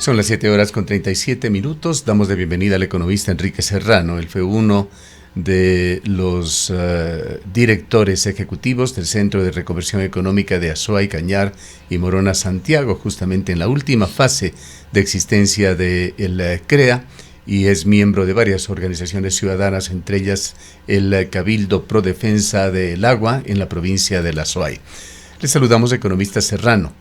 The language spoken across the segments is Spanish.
Son las 7:37. Damos de bienvenida al economista Enrique Serrano. Él fue uno de los directores ejecutivos del Centro de Reconversión Económica de Azuay, Cañar y Morona, Santiago, justamente en la última fase de existencia del CREA, y es miembro de varias organizaciones ciudadanas, entre ellas el Cabildo Pro Defensa del Agua en la provincia de Azuay. Le saludamos, economista Serrano.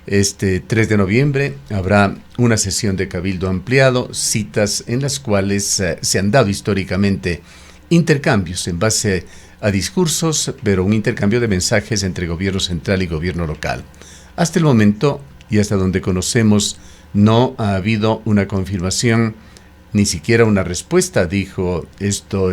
Este 3 de noviembre habrá una sesión de cabildo ampliado, citas en las cuales se han dado históricamente intercambios en base a discursos, pero un intercambio de mensajes entre gobierno central y gobierno local. Hasta el momento, y hasta donde conocemos, no ha habido una confirmación, ni siquiera una respuesta, dijo esto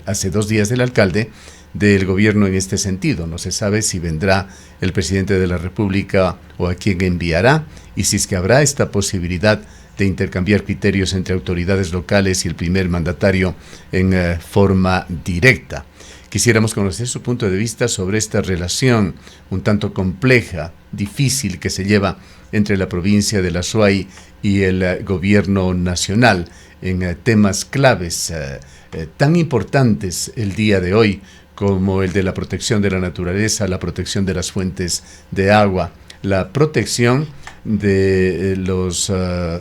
hace 2 días el alcalde, del gobierno en este sentido. No se sabe si vendrá el presidente de la República o a quién enviará, y si es que habrá esta posibilidad de intercambiar criterios entre autoridades locales y el primer mandatario en forma directa. Quisiéramos conocer su punto de vista sobre esta relación un tanto compleja, difícil, que se lleva entre la provincia de Azuay y el gobierno nacional en temas claves tan importantes el día de hoy, como el de la protección de la naturaleza, la protección de las fuentes de agua, la protección de los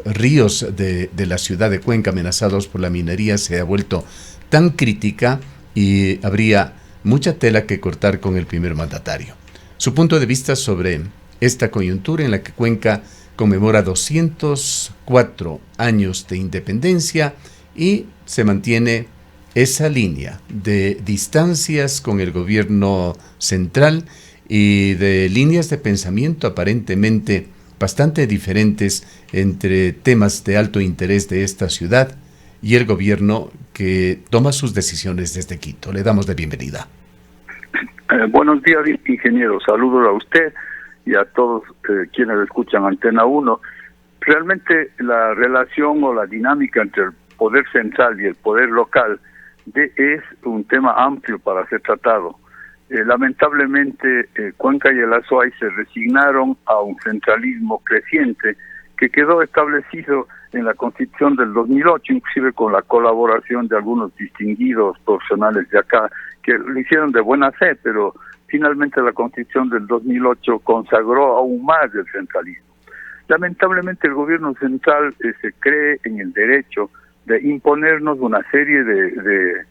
ríos de la ciudad de Cuenca amenazados por la minería. Se ha vuelto tan crítica y habría mucha tela que cortar con el primer mandatario. Su punto de vista sobre esta coyuntura en la que Cuenca conmemora 204 años de independencia y se mantiene esa línea de distancias con el gobierno central y de líneas de pensamiento aparentemente bastante diferentes entre temas de alto interés de esta ciudad y el gobierno que toma sus decisiones desde Quito. Le damos la bienvenida. Buenos días, ingeniero. Saludos a usted y a todos quienes escuchan Antena 1. Realmente la relación o la dinámica entre el poder central y el poder local es un tema amplio para ser tratado. Lamentablemente, Cuenca y el Azuay se resignaron a un centralismo creciente que quedó establecido en la Constitución del 2008, inclusive con la colaboración de algunos distinguidos profesionales de acá, que lo hicieron de buena fe, pero finalmente la Constitución del 2008 consagró aún más el centralismo. Lamentablemente el gobierno central se cree en el derecho de imponernos una serie de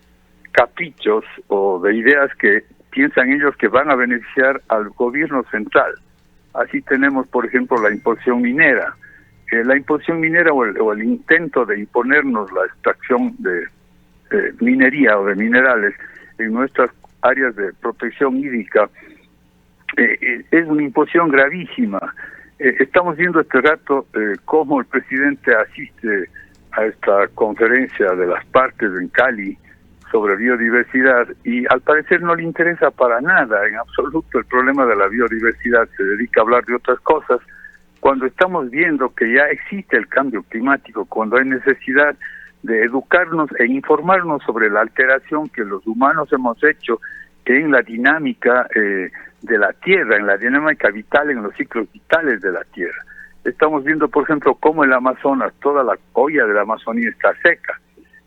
caprichos o de ideas que piensan ellos que van a beneficiar al gobierno central. Así tenemos, por ejemplo, la imposición minera. La imposición minera o el intento de imponernos la extracción de minería o de minerales en nuestras áreas de protección hídrica es una imposición gravísima. Estamos viendo este rato cómo el presidente asiste a esta conferencia de las partes en Cali sobre biodiversidad y al parecer no le interesa para nada en absoluto el problema de la biodiversidad. Se dedica a hablar de otras cosas cuando estamos viendo que ya existe el cambio climático, cuando hay necesidad de educarnos e informarnos sobre la alteración que los humanos hemos hecho en la dinámica de la Tierra, en la dinámica vital, en los ciclos vitales de la Tierra. Estamos viendo, por ejemplo, cómo el Amazonas, toda la olla de la Amazonía está seca.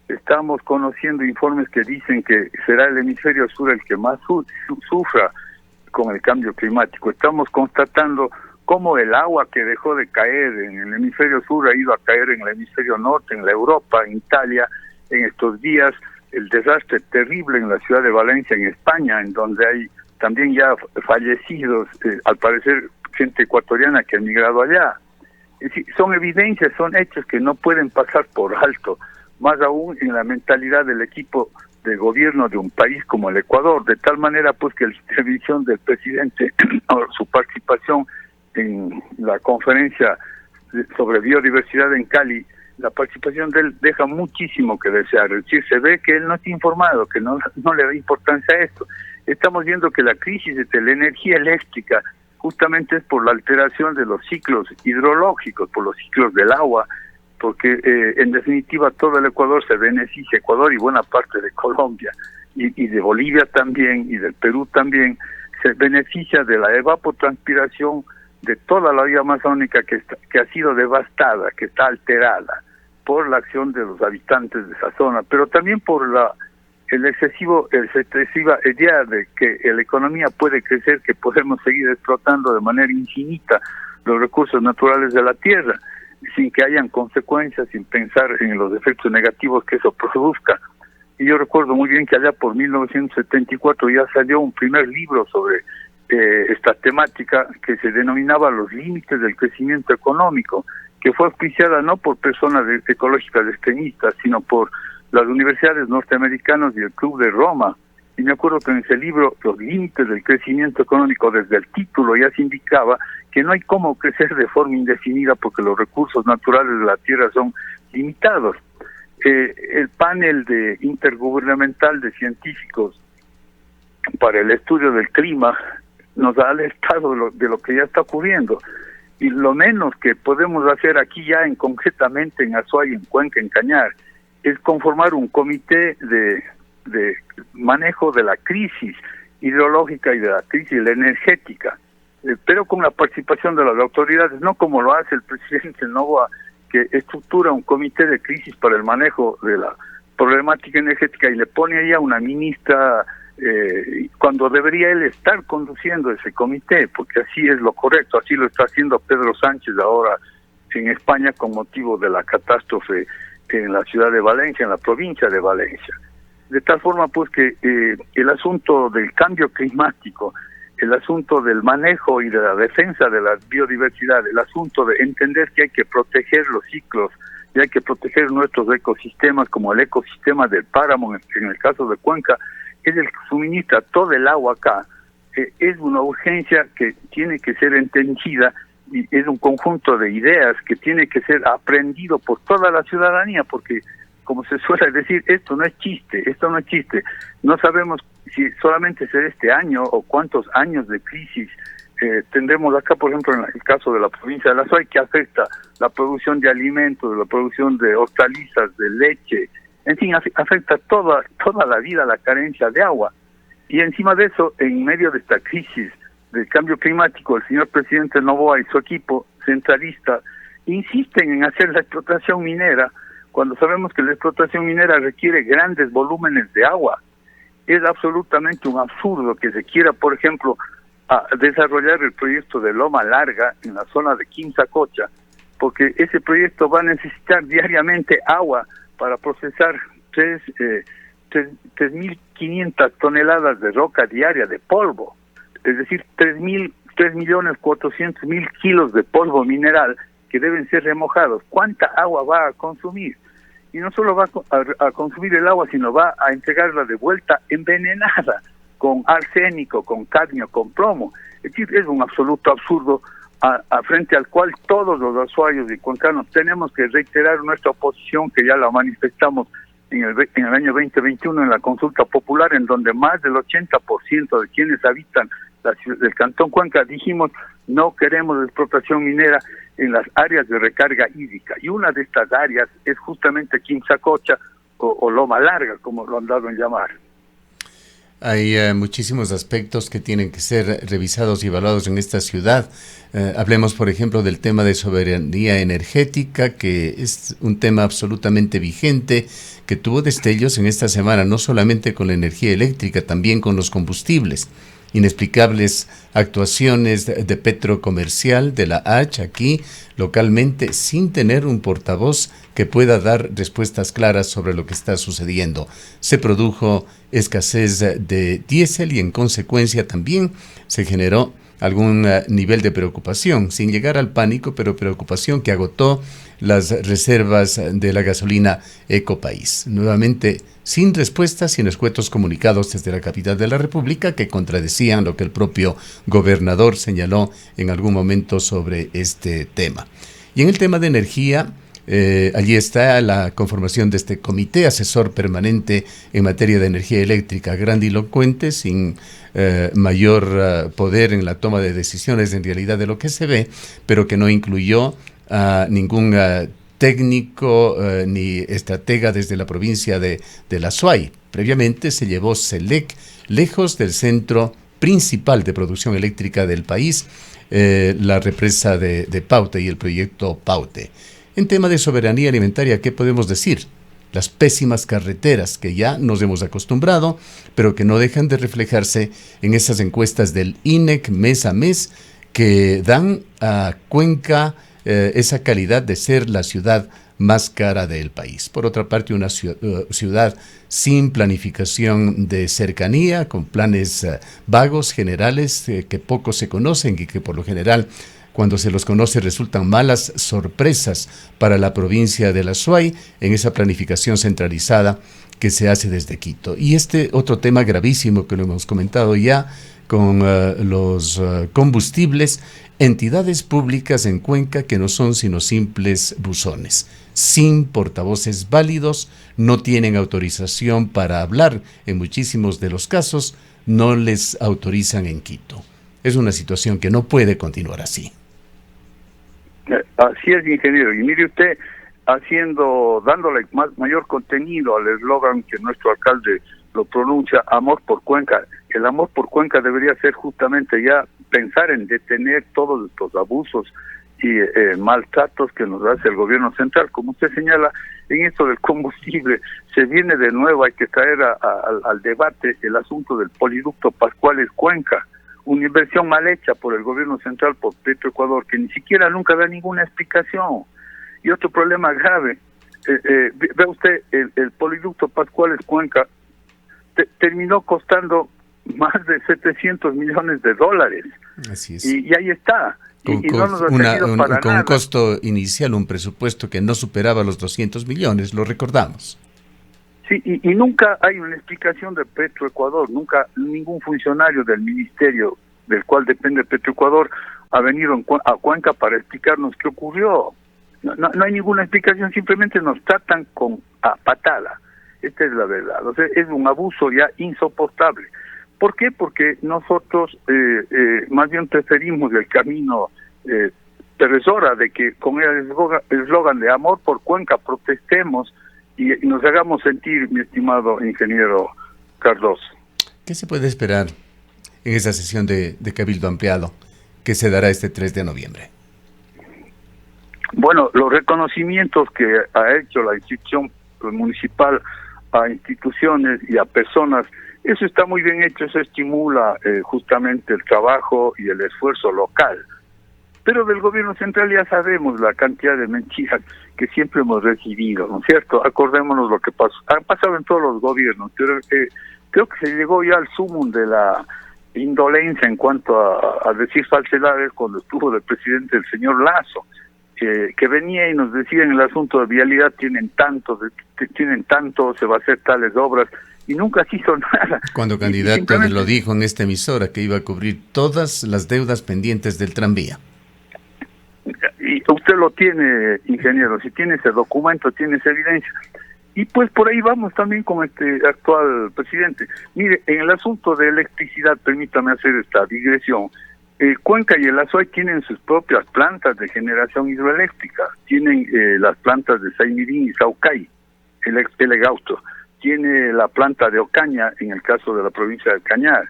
Estamos conociendo informes que dicen que será el hemisferio sur el que más sufra con el cambio climático. Estamos constatando cómo el agua que dejó de caer en el hemisferio sur ha ido a caer en el hemisferio norte, en la Europa, en Italia, en estos días. El desastre terrible en la ciudad de Valencia, en España, en donde hay también ya fallecidos, al parecer gente ecuatoriana que ha emigrado allá. Es decir, son evidencias, son hechos que no pueden pasar por alto, más aún en la mentalidad del equipo de gobierno de un país como el Ecuador, de tal manera pues que la intervención del presidente o su participación en la conferencia sobre biodiversidad en Cali, la participación de él deja muchísimo que desear. Es decir, se ve que él no está informado, que no le da importancia a esto. Estamos viendo que la crisis de la energía eléctrica justamente es por la alteración de los ciclos hidrológicos, por los ciclos del agua, porque en definitiva todo el Ecuador se beneficia, Ecuador y buena parte de Colombia, y de Bolivia también, y del Perú también, se beneficia de la evapotranspiración de toda la vía amazónica que ha sido devastada, que está alterada por la acción de los habitantes de esa zona, pero también por la excesiva idea de que la economía puede crecer, que podemos seguir explotando de manera infinita los recursos naturales de la tierra, sin que hayan consecuencias, sin pensar en los efectos negativos que eso produzca. Y yo recuerdo muy bien que allá por 1974 ya salió un primer libro sobre esta temática que se denominaba Los límites del crecimiento económico, que fue auspiciada no por personas ecológicas extremistas, sino por las universidades norteamericanas y el Club de Roma. Y me acuerdo que en ese libro, Los límites del crecimiento económico, desde el título ya se indicaba que no hay cómo crecer de forma indefinida porque los recursos naturales de la tierra son limitados. El panel intergubernamental de científicos para el estudio del clima nos ha alertado de lo que ya está ocurriendo. Y lo menos que podemos hacer aquí ya concretamente en Azuay, en Cuenca, en Cañar, es conformar un comité de manejo de la crisis hidrológica y de la crisis energética, pero con la participación de las autoridades, no como lo hace el presidente Noboa, que estructura un comité de crisis para el manejo de la problemática energética y le pone ahí a una ministra cuando debería él estar conduciendo ese comité, porque así es lo correcto, así lo está haciendo Pedro Sánchez ahora en España con motivo de la catástrofe en la ciudad de Valencia, en la provincia de Valencia. De tal forma pues que el asunto del cambio climático, el asunto del manejo y de la defensa de la biodiversidad, el asunto de entender que hay que proteger los ciclos y hay que proteger nuestros ecosistemas, como el ecosistema del páramo, en el caso de Cuenca, es el que suministra todo el agua acá. Es una urgencia que tiene que ser entendida y es un conjunto de ideas que tiene que ser aprendido por toda la ciudadanía, porque, como se suele decir, esto no es chiste. No sabemos si solamente será este año o cuántos años de crisis tendremos acá, por ejemplo, en el caso de la provincia de La Suay, que afecta la producción de alimentos, la producción de hortalizas, de leche, en fin, afecta toda la vida la carencia de agua. Y encima de eso, en medio de esta crisis del cambio climático, el señor presidente Noboa y su equipo centralista insisten en hacer la explotación minera, cuando sabemos que la explotación minera requiere grandes volúmenes de agua. Es absolutamente un absurdo que se quiera, por ejemplo, desarrollar el proyecto de Loma Larga en la zona de Quimsacocha, porque ese proyecto va a necesitar diariamente agua para procesar 3.500 toneladas de roca diaria de polvo, es decir, 3.400.000 kilos de polvo mineral que deben ser remojados. ¿Cuánta agua va a consumir? Y no solo va a consumir el agua, sino va a entregarla de vuelta envenenada, con arsénico, con cadmio, con plomo. Es decir, es un absoluto absurdo frente al cual todos los azuayos y cuencanos tenemos que reiterar nuestra oposición, que ya la manifestamos en el año 2021 en la consulta popular, en donde más del 80% de quienes habitan del Cantón Cuenca dijimos no queremos explotación minera en las áreas de recarga hídrica. Y una de estas áreas es justamente Quimsacocha o Loma Larga, como lo han dado en llamar. Hay muchísimos aspectos que tienen que ser revisados y evaluados en esta ciudad. Hablemos, por ejemplo, del tema de soberanía energética, que es un tema absolutamente vigente, que tuvo destellos en esta semana, no solamente con la energía eléctrica, también con los combustibles. Inexplicables actuaciones de Petrocomercial, de la H, aquí localmente, sin tener un portavoz que pueda dar respuestas claras sobre lo que está sucediendo. Se produjo escasez de diésel y en consecuencia también se generó algún nivel de preocupación, sin llegar al pánico, pero preocupación que agotó las reservas de la gasolina Ecopaís. Nuevamente, sin respuestas, sin escuetos comunicados desde la capital de la República que contradecían lo que el propio gobernador señaló en algún momento sobre este tema. Y en el tema de energía, allí está la conformación de este comité asesor permanente en materia de energía eléctrica, grandilocuente, sin mayor poder en la toma de decisiones en realidad de lo que se ve, pero que no incluyó a ningún técnico ni estratega desde la provincia de La Suay. Previamente se llevó SELEC lejos del centro principal de producción eléctrica del país, la represa de Paute y el proyecto Paute. En tema de soberanía alimentaria, ¿qué podemos decir? Las pésimas carreteras que ya nos hemos acostumbrado, pero que no dejan de reflejarse en esas encuestas del INEC mes a mes que dan a Cuenca esa calidad de ser la ciudad más cara del país. Por otra parte, una ciudad sin planificación de cercanía, con planes vagos, generales, que poco se conocen y que por lo general, cuando se los conoce, resultan malas sorpresas para la provincia de la Azuay en esa planificación centralizada que se hace desde Quito. Y este otro tema gravísimo que lo hemos comentado ya con los combustibles, entidades públicas en Cuenca que no son sino simples buzones, sin portavoces válidos, no tienen autorización para hablar, en muchísimos de los casos no les autorizan en Quito. Es una situación que no puede continuar así. Así es, ingeniero. Y mire usted, dándole mayor contenido al eslogan que nuestro alcalde lo pronuncia, amor por Cuenca. El amor por Cuenca debería ser justamente ya pensar en detener todos estos abusos y maltratos que nos hace el gobierno central. Como usted señala, en esto del combustible, se viene de nuevo, hay que traer al debate el asunto del poliducto Pascuales-Cuenca, una inversión mal hecha por el gobierno central, por Petroecuador, que ni siquiera nunca da ninguna explicación. Y otro problema grave, ve usted, el poliducto Pascuales-Cuenca terminó costando más de $700 millones. Así es. Y ahí está. Con un costo inicial, un presupuesto que no superaba los 200 millones, lo recordamos. Sí, y nunca hay una explicación de Petroecuador, nunca ningún funcionario del ministerio del cual depende Petroecuador ha venido a Cuenca para explicarnos qué ocurrió. No hay ninguna explicación, simplemente nos tratan a patada. Esta es la verdad. O sea, es un abuso ya insoportable. ¿Por qué? Porque nosotros más bien preferimos el camino terresora de que con el eslogan de amor por Cuenca protestemos y nos hagamos sentir, mi estimado ingeniero Cardoso. ¿Qué se puede esperar en esa sesión de Cabildo Ampliado que se dará este 3 de noviembre? Bueno, los reconocimientos que ha hecho la institución municipal a instituciones y a personas, eso está muy bien hecho, eso estimula justamente el trabajo y el esfuerzo local. Pero del gobierno central ya sabemos la cantidad de mentiras que siempre hemos recibido, ¿no es cierto? Acordémonos lo que pasó, ha pasado en todos los gobiernos, pero creo que se llegó ya al sumum de la indolencia en cuanto a decir falsedades cuando estuvo de presidente el señor Lasso, que venía y nos decía en el asunto de vialidad tienen tanto, se va a hacer tales obras, y nunca se hizo nada. Cuando candidato lo dijo en esta emisora que iba a cubrir todas las deudas pendientes del tranvía. Y usted lo tiene, ingeniero, si tiene ese documento, tiene esa evidencia. Y pues por ahí vamos también con este actual presidente. Mire, en el asunto de electricidad, permítame hacer esta digresión. Cuenca y el Azuay tienen sus propias plantas de generación hidroeléctrica. Tienen las plantas de Saimirín y Saucay, el Egausto. Tiene la planta de Ocaña, en el caso de la provincia del Cañar.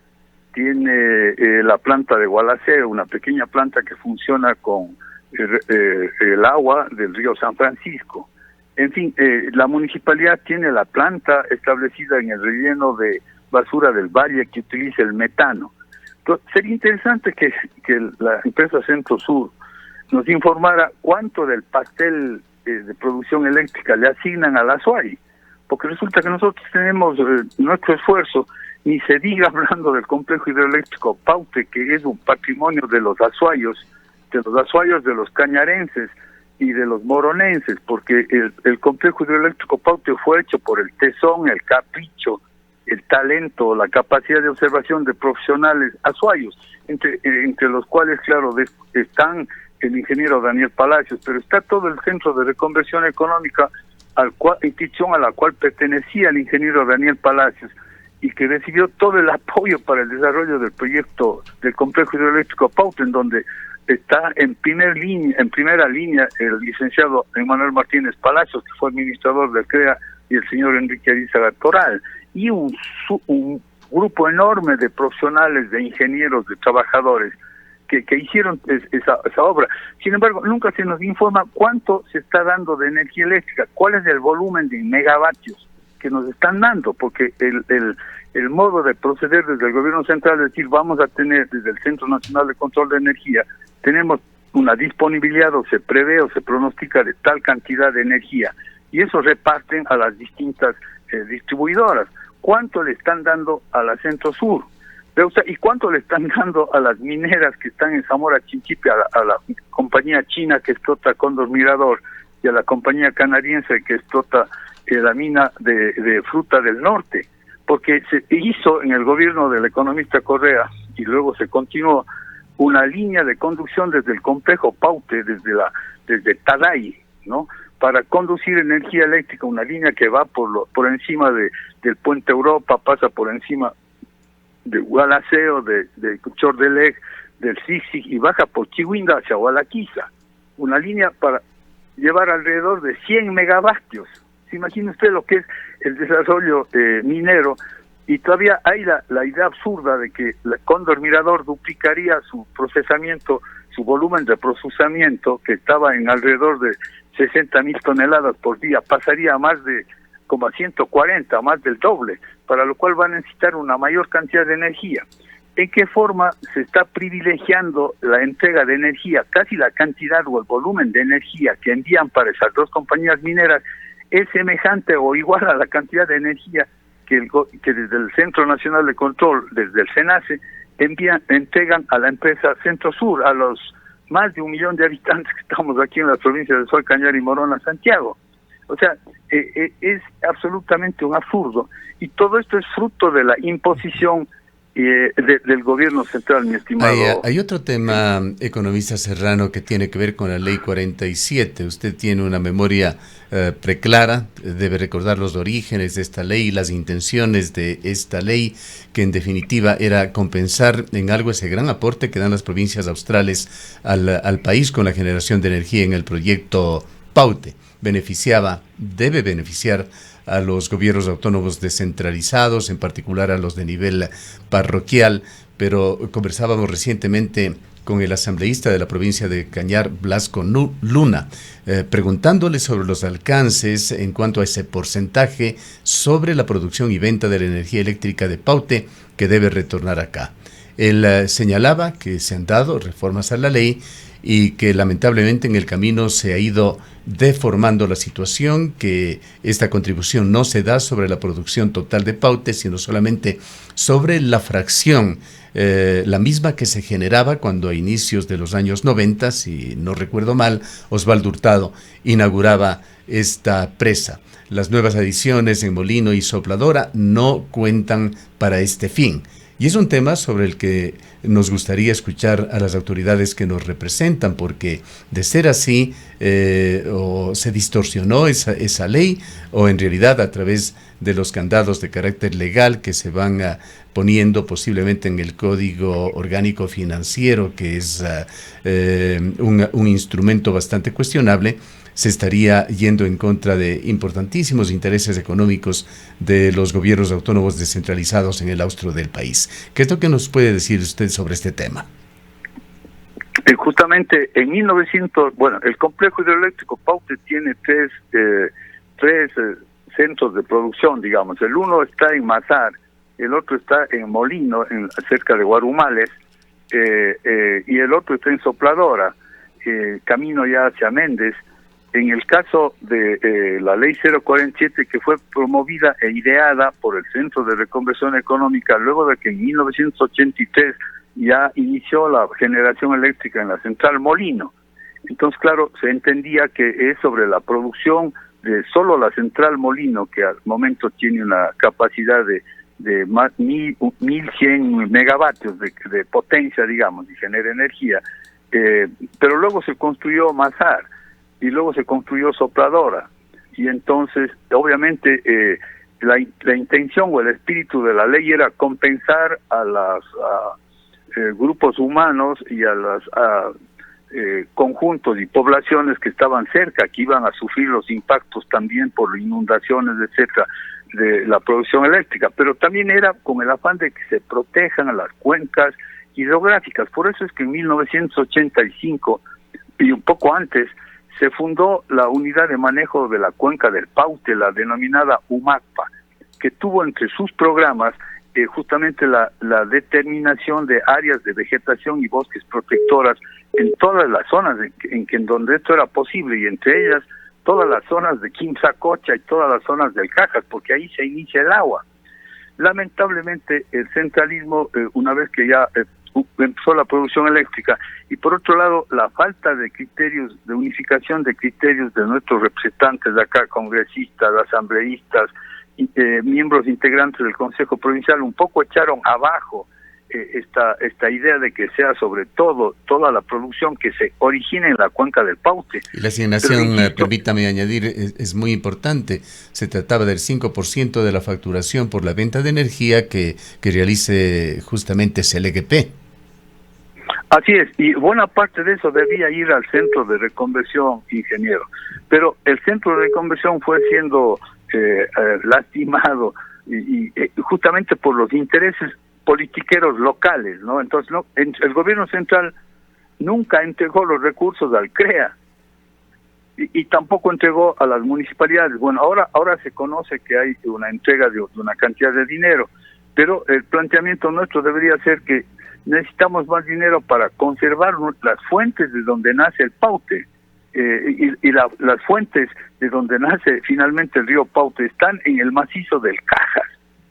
Tiene la planta de Gualaceo, una pequeña planta que funciona con el agua del río San Francisco. En fin, la municipalidad tiene la planta establecida en el relleno de basura del valle que utiliza el metano. Entonces, sería interesante que la empresa Centro Sur nos informara cuánto del pastel de producción eléctrica le asignan a la Azuay, porque resulta que nosotros tenemos nuestro esfuerzo, ni se diga hablando del complejo hidroeléctrico Paute, que es un patrimonio de los azuayos, de los cañarenses y de los moronenses, porque el complejo hidroeléctrico Paute fue hecho por el tesón, el capricho, el talento, la capacidad de observación de profesionales azuayos, entre los cuales, claro, están el ingeniero Daniel Palacios, pero está todo el Centro de Reconversión Económica, institución a la cual pertenecía el ingeniero Daniel Palacios, y que recibió todo el apoyo para el desarrollo del proyecto del complejo hidroeléctrico Paute, en donde está en primera línea el licenciado Emanuel Martínez Palacios, que fue administrador del CREA, y el señor Enrique Arizaga Toral, y un grupo enorme de profesionales, de ingenieros, de trabajadores que hicieron esa obra. Sin embargo, nunca se nos informa cuánto se está dando de energía eléctrica, cuál es el volumen de megavatios que nos están dando, porque el modo de proceder desde el gobierno central es decir, vamos a tener desde el Centro Nacional de Control de Energía, tenemos una disponibilidad o se prevé o se pronostica de tal cantidad de energía, y eso reparten a las distintas distribuidoras. ¿Cuánto le están dando a la Centro Sur? ¿Y cuánto le están dando a las mineras que están en Zamora Chinchipe, a la compañía china que explota Cóndor Mirador y a la compañía canadiense que explota la mina de fruta del norte? Porque se hizo en el gobierno del economista Correa y luego se continuó una línea de conducción desde el complejo Paute, desde Taday, ¿no?, para conducir energía eléctrica, una línea que va por encima del Puente Europa, pasa por encima de Gualaceo, de Chordelec, del Sisig y baja por Chihuinda hacia Gualaquiza. Una línea para llevar alrededor de 100 megavatios. ¿Se imagina usted lo que es el desarrollo minero? Y todavía hay la idea absurda de que la Cóndor Mirador duplicaría su procesamiento, su volumen de procesamiento, que estaba en alrededor de 60,000 toneladas por día, pasaría a más de como a 140, más del doble, para lo cual va a necesitar una mayor cantidad de energía. ¿En qué forma se está privilegiando la entrega de energía? Casi la cantidad o el volumen de energía que envían para esas dos compañías mineras es semejante o igual a la cantidad de energía que desde el Centro Nacional de Control, desde el SENACE, entregan a la empresa Centro Sur, a los más de 1 millón de habitantes que estamos aquí en las provincias de Sol, Cañar y Morona, Santiago. O sea, es absolutamente un absurdo. Y todo esto es fruto de la imposición del gobierno central, mi estimado. Hay otro tema, economista Serrano, que tiene que ver con la ley 47. Usted tiene una memoria preclara, debe recordar los orígenes de esta ley, las intenciones de esta ley, que en definitiva era compensar en algo ese gran aporte que dan las provincias australes al país con la generación de energía en el proyecto Paute. Debe beneficiar a los gobiernos autónomos descentralizados, en particular a los de nivel parroquial, pero conversábamos recientemente con el asambleísta de la provincia de Cañar, Blasco Luna, preguntándole sobre los alcances en cuanto a ese porcentaje sobre la producción y venta de la energía eléctrica de Paute que debe retornar acá. Él señalaba que se han dado reformas a la ley y que lamentablemente en el camino se ha ido deformando la situación, que esta contribución no se da sobre la producción total de Paute, sino solamente sobre la fracción, la misma que se generaba cuando a inicios de los años 90, si no recuerdo mal, Osvaldo Hurtado inauguraba esta presa. Las nuevas adiciones en Molino y Sopladora no cuentan para este fin. Y es un tema sobre el que nos gustaría escuchar a las autoridades que nos representan, porque de ser así, o se distorsionó esa ley, o en realidad a través de los candados de carácter legal que se van poniendo posiblemente en el Código Orgánico Financiero, que es un instrumento bastante cuestionable, se estaría yendo en contra de importantísimos intereses económicos de los gobiernos autónomos descentralizados en el austro del país. ¿Qué es lo que nos puede decir usted sobre este tema? Justamente en 1900, el complejo hidroeléctrico Paute tiene tres centros de producción, digamos. El uno está en Mazar, el otro está en Molino, cerca de Guarumales, y el otro está en Sopladora, camino ya hacia Méndez. En el caso de la ley 047, que fue promovida e ideada por el Centro de Reconversión Económica, luego de que en 1983 ya inició la generación eléctrica en la central Molino. Entonces, claro, se entendía que es sobre la producción de solo la central Molino, que al momento tiene una capacidad de más 1.100 megavatios de potencia, digamos, y genera energía, pero luego se construyó Mazar, y luego se construyó Sopladora, y entonces obviamente la intención o el espíritu de la ley era compensar a los grupos humanos y a las conjuntos y poblaciones que estaban cerca, que iban a sufrir los impactos también por inundaciones, etcétera, de la producción eléctrica, pero también era con el afán de que se protejan a las cuencas hidrográficas. Por eso es que en 1985 y un poco antes se fundó la Unidad de Manejo de la Cuenca del Paute, la denominada UMACPA, que tuvo entre sus programas justamente la determinación de áreas de vegetación y bosques protectoras en todas las zonas en donde esto era posible, y entre ellas todas las zonas de Quimsacocha y todas las zonas del Cajas, porque ahí se inicia el agua. Lamentablemente el centralismo, una vez que ya empezó la producción eléctrica, y por otro lado la falta de criterios, de unificación de criterios de nuestros representantes de acá, congresistas, asambleístas, miembros integrantes del Consejo Provincial, un poco echaron abajo esta idea de que sea sobre todo toda la producción que se origina en la cuenca del Paute. Y la asignación, permítame añadir, es muy importante. Se trataba del 5% de la facturación por la venta de energía que realice justamente CLGP. Así es, y buena parte de eso debía ir al centro de reconversión, ingeniero, pero el centro de reconversión fue siendo lastimado y justamente por los intereses politiqueros locales, ¿no? Entonces, el gobierno central nunca entregó los recursos al CREA y tampoco entregó a las municipalidades. Bueno, ahora se conoce que hay una entrega de una cantidad de dinero, pero el planteamiento nuestro debería ser que necesitamos más dinero para conservar las fuentes de donde nace el Paute, las fuentes de donde nace finalmente el río Paute están en el macizo del Cajas.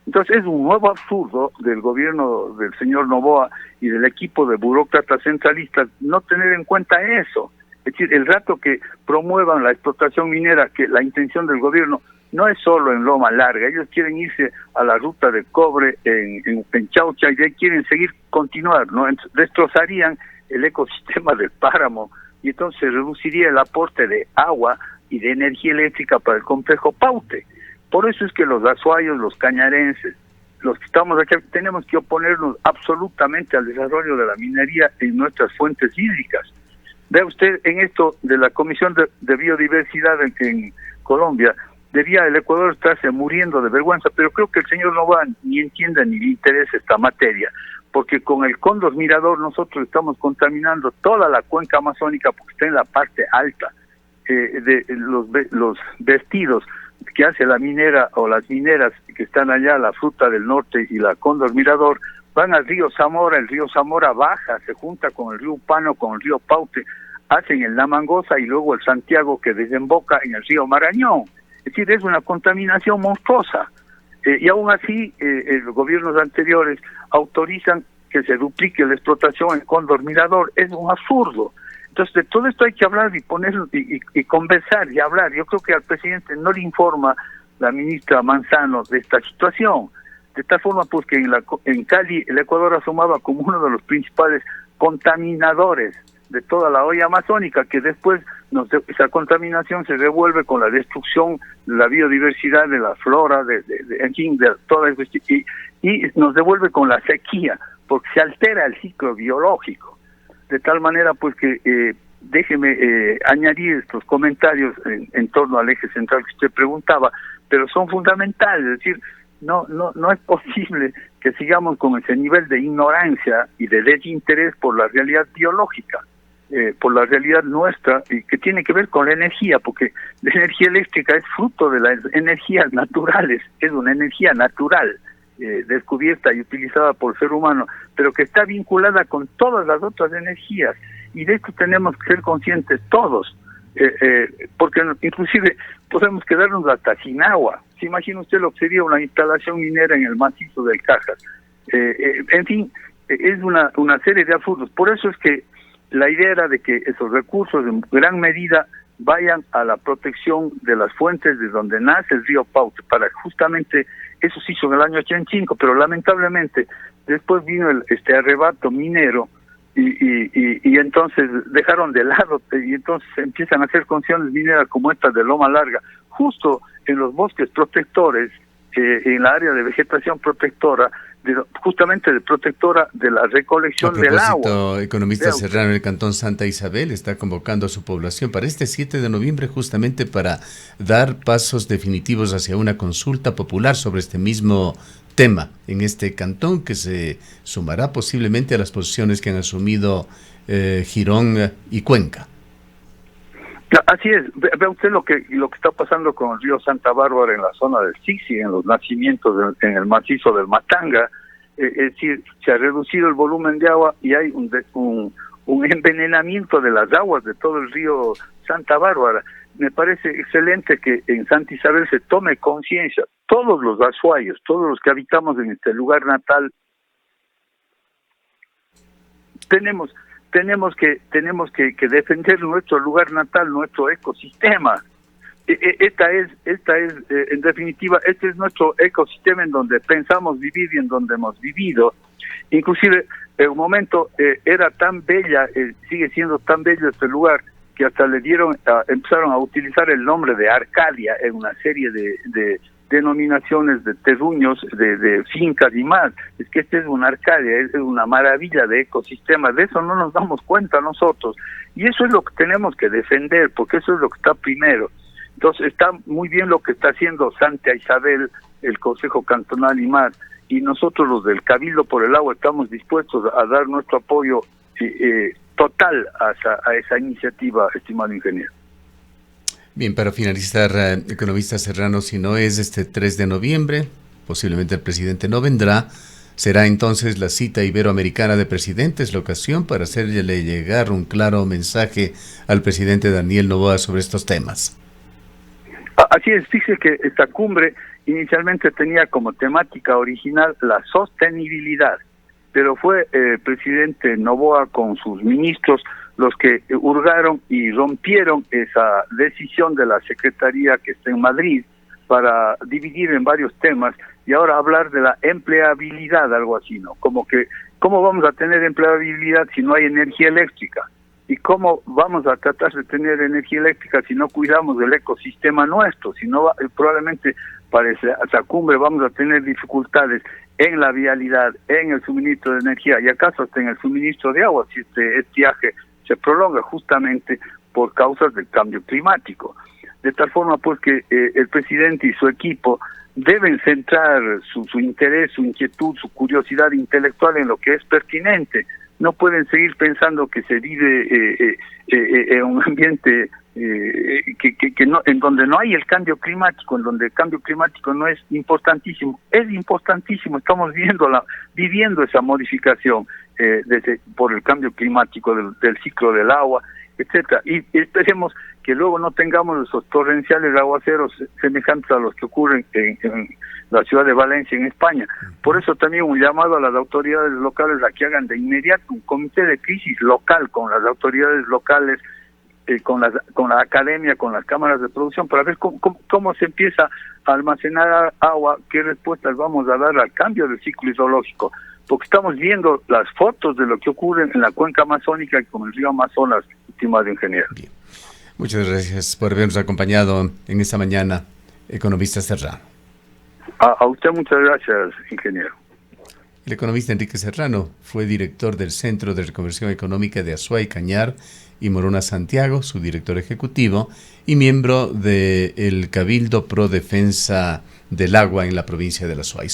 Entonces es un nuevo absurdo del gobierno del señor Noboa y del equipo de burócratas centralistas no tener en cuenta eso. Es decir, el rato que promuevan la explotación minera, que la intención del gobierno no es solo en Loma Larga, ellos quieren irse a la ruta de cobre en Chaucha y de ahí quieren continuar, ¿no? Destrozarían el ecosistema del páramo y entonces se reduciría el aporte de agua y de energía eléctrica para el complejo Paute. Por eso es que los azuayos, los cañarenses, los que estamos aquí, tenemos que oponernos absolutamente al desarrollo de la minería en nuestras fuentes hídricas. Vea usted, en esto de la Comisión de Biodiversidad en Colombia, debía el Ecuador estarse muriendo de vergüenza, pero creo que el señor Noboa ni entiende ni le interesa esta materia, porque con el Cóndor Mirador nosotros estamos contaminando toda la cuenca amazónica porque está en la parte alta de los vertidos que hace la minera o las mineras que están allá, la Fruta del Norte y la Cóndor Mirador, van al río Zamora, el río Zamora baja, se junta con el río Pano, con el río Paute, hacen el Namangosa y luego el Santiago que desemboca en el río Marañón. Es decir, es una contaminación monstruosa. Y aún así, los gobiernos anteriores autorizan que se duplique la explotación en Cóndor Mirador. Es un absurdo. Entonces, de todo esto hay que hablar y ponerlo y conversar y hablar. Yo creo que al presidente no le informa la ministra Manzano de esta situación. De tal forma, pues, que en Cali el Ecuador asomaba como uno de los principales contaminadores de toda la olla amazónica, que después esa contaminación se devuelve con la destrucción de la biodiversidad, de la flora, en fin, de toda y nos devuelve con la sequía, porque se altera el ciclo biológico. De tal manera, pues, que déjeme añadir estos comentarios en torno al eje central que usted preguntaba, pero son fundamentales. Es decir, no es posible que sigamos con ese nivel de ignorancia y de desinterés por la realidad biológica, por la realidad nuestra, y que tiene que ver con la energía, porque la energía eléctrica es fruto de las energías naturales, es una energía natural, descubierta y utilizada por el ser humano, pero que está vinculada con todas las otras energías, y de esto tenemos que ser conscientes todos, porque inclusive podemos quedarnos hasta sin agua. ¿Se imagina usted lo que sería una instalación minera en el macizo del Cajas? En fin, es una serie de absurdos. Por eso es que la idea era de que esos recursos en gran medida vayan a la protección de las fuentes de donde nace el río Paute, para justamente, eso se hizo en el año 85, pero lamentablemente después vino este arrebato minero y entonces dejaron de lado, y entonces empiezan a hacer concesiones mineras como esta de Loma Larga, justo en los bosques protectores, en la área de vegetación protectora, justamente de protectora de la recolección del agua. A propósito, economista Serrano, el Cantón Santa Isabel está convocando a su población para este 7 de noviembre justamente para dar pasos definitivos hacia una consulta popular sobre este mismo tema en este cantón, que se sumará posiblemente a las posiciones que han asumido Girón y Cuenca. Así es, ve usted lo que está pasando con el río Santa Bárbara en la zona del Sisi, en los nacimientos en el macizo del Matanga. Es decir, se ha reducido el volumen de agua y hay un envenenamiento de las aguas de todo el río Santa Bárbara. Me parece excelente que en Santa Isabel se tome conciencia, todos los azuayos, todos los que habitamos en este lugar natal, tenemos que defender nuestro lugar natal, nuestro ecosistema. Esta es en definitiva, este es nuestro ecosistema en donde pensamos vivir y en donde hemos vivido. Inclusive en un momento era tan bella, sigue siendo tan bello este lugar, que hasta empezaron a utilizar el nombre de Arcadia en una serie de denominaciones de terruños, de fincas y más. Es que este es una Arcadia, es una maravilla de ecosistema, de eso no nos damos cuenta nosotros, y eso es lo que tenemos que defender, porque eso es lo que está primero. Entonces está muy bien lo que está haciendo Santa Isabel, el Consejo Cantonal y más, y nosotros los del Cabildo por el Agua estamos dispuestos a dar nuestro apoyo total a esa iniciativa, estimado ingeniero. Bien, para finalizar, economista Serrano, si no es este 3 de noviembre, posiblemente el presidente no vendrá, será entonces la cita iberoamericana de presidentes la ocasión para hacerle llegar un claro mensaje al presidente Daniel Noboa sobre estos temas. Así es, fíjese que esta cumbre inicialmente tenía como temática original la sostenibilidad, pero fue el presidente Noboa con sus ministros los que hurgaron y rompieron esa decisión de la Secretaría que está en Madrid para dividir en varios temas y ahora hablar de la empleabilidad, algo así, ¿no? Como que, ¿cómo vamos a tener empleabilidad si no hay energía eléctrica? ¿Y cómo vamos a tratar de tener energía eléctrica si no cuidamos del ecosistema nuestro? Si no, probablemente para esa cumbre vamos a tener dificultades en la vialidad, en el suministro de energía y acaso hasta en el suministro de agua si este estiaje se prolonga justamente por causas del cambio climático. De tal forma pues que el presidente y su equipo deben centrar su interés, su inquietud, su curiosidad intelectual en lo que es pertinente. No pueden seguir pensando que se vive en un ambiente que no, en donde no hay el cambio climático, en donde el cambio climático no es importantísimo. Es importantísimo, estamos viviendo esa modificación por el cambio climático del ciclo del agua, etcétera. Y esperemos que luego no tengamos esos torrenciales aguaceros semejantes a los que ocurren en la ciudad de Valencia, en España. Por eso también un llamado a las autoridades locales a que hagan de inmediato un comité de crisis local con las autoridades locales, con la academia, con las cámaras de producción, para ver cómo se empieza a almacenar agua, qué respuestas vamos a dar al cambio del ciclo hidrológico, porque estamos viendo las fotos de lo que ocurre en la cuenca amazónica y con el río Amazonas, estimado ingeniero. Bien. Muchas gracias por habernos acompañado en esta mañana, economista Serrano. A usted muchas gracias, ingeniero. El economista Enrique Serrano fue director del Centro de Reconversión Económica de Azuay, Cañar y Morona Santiago, su director ejecutivo, y miembro del Cabildo Pro Defensa del Agua en la provincia de Azuay.